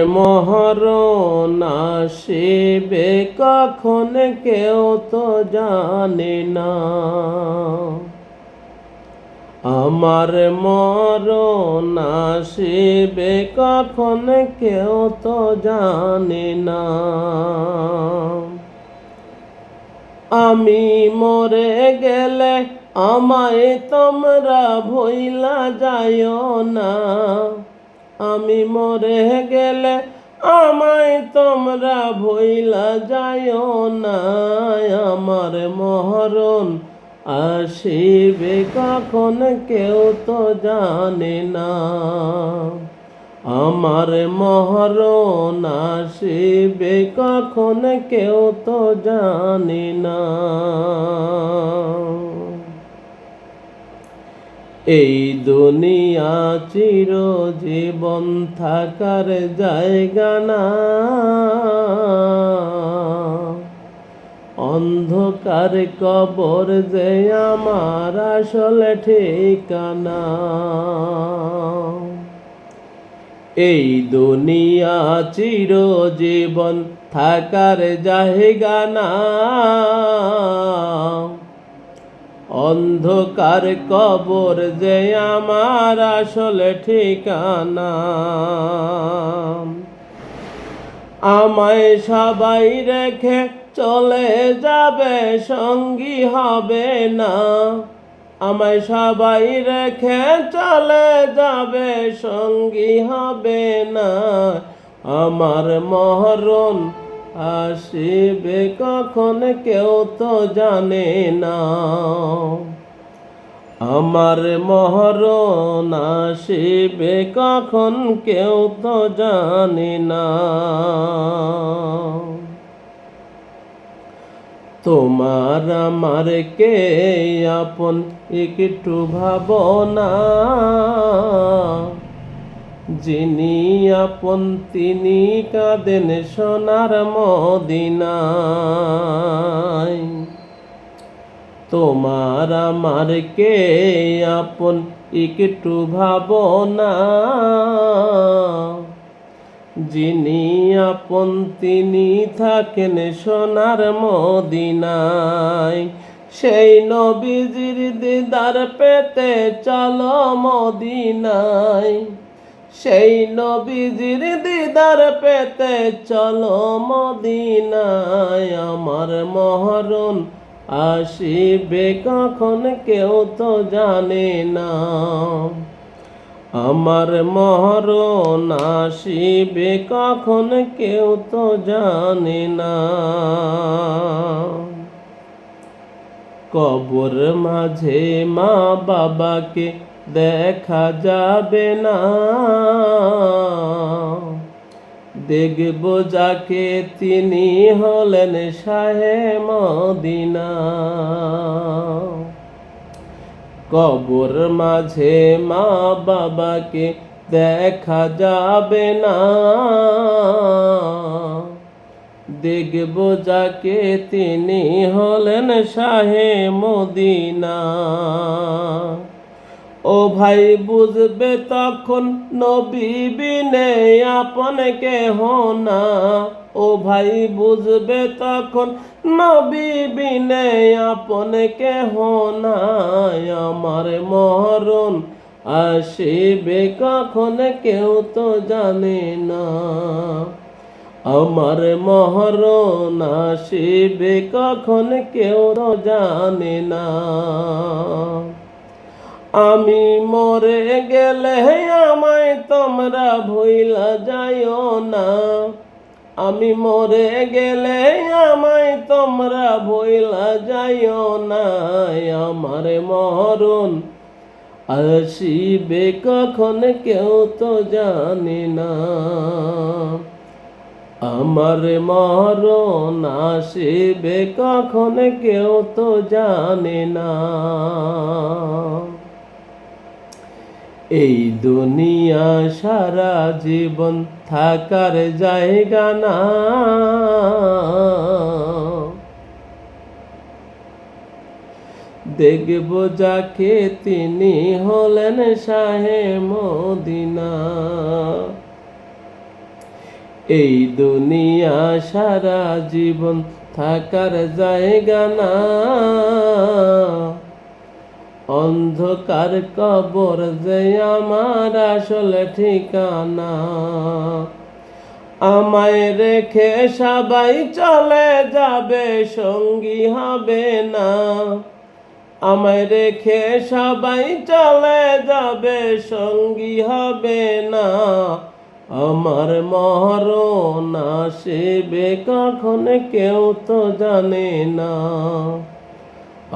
মরণ আসিবে কখন কেউ তো জানে না। আমার মরণ আসিবে কখন কেউ তো জানে না। আমি মরে গেলে আমায় তোমরা ভুইলা যাইও না। আমি মরে গেলে আমায় তোমরা ভুইলা যাইও না। আমার মরণ আসিবে কখন কেউ তো জানে না। আমার মরণ আসিবে কখন কেউ তো জানে না। এই দুনিয়া চিরজীবন থাকার জায়গা না। অন্ধকার কবর যে আমার আসল ঠিকানা। এই দুনিয়া চিরজীবন থাকার জায়গা না। অন্ধকার কবর যে আমার আসল ঠিকানা। আমায় সবাই রেখে চলে যাবে, সঙ্গী হবে না। আমায় সবাই রেখে চলে যাবে, সঙ্গী হবে না। আমার মরণ আসিবে কখন কেউ তো জানে না। আমার মরণ আসিবে কখন কেউ তো জানে না। তোমার আমার কে আপন একটু ভাবনা। যিনি আপন তিনি কাঁদেন সোনার মদিনায়। তোমার আমার কে আপন একটু ভাবনা। যিনি আপন তিনি থাকেন সোনার মদিনায়। সেই নবীজির দিদার পেতে চলো মদিনায়। সেই নবীজির দিদার পেতে চলো মদিনায়। আমার মরণ আসিবে কখন কেউ তো জানে না। আমার মরণ আসিবে কখন কেউ তো জানে না। কবর মাঝে মা বাবাকে দেখা যাবে না। দেখব যাকে তিনি হলেন শাহে মদিনা। কবর মাঝে মা বাবাকে দেখা যাবে না। দেখব যাকে তিনি হলেন শাহে মদিনা। ও ভাই বুঝবে তখন নবী বিনে আপন কেহ না। ও ভাই বুঝবে তখন নবী বিনে আপন কেহ না। আমার মরণ আসিবে কখন কেউ তো জানে না। আমার মরণ আসিবে কখন কেউ তো জানে না। আমি মরে গেলে আমায় তোমরা ভুইলা যাইও না। আমি মরে গেলে আমায় তোমরা ভুইলা যাইও না। আমার মরণ আসিবে কখন কেউ তো জানে না। আমার মরণ আসিবে কখন কেউ তো জানে না। এই দুনিয়া সারা জীবন থাকার জায়গা না। দেখব যাকে তিনি হলেন শাহে মদিনা। এই দুনিয়া সারা জীবন থাকার জায়গা না, অন্ধকার কবর যে আমার আসল ঠিকানা। আমায় রেখে সবাই চলে যাবে, সঙ্গী হবে না। আমায় রেখে সবাই চলে যাবে, সঙ্গী হবে না। আমার মরণ আসিবে কখন কেউ তো জানে না।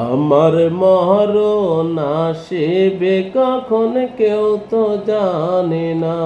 আমার মরণ আসিবে কখন কেউ তো জানে না।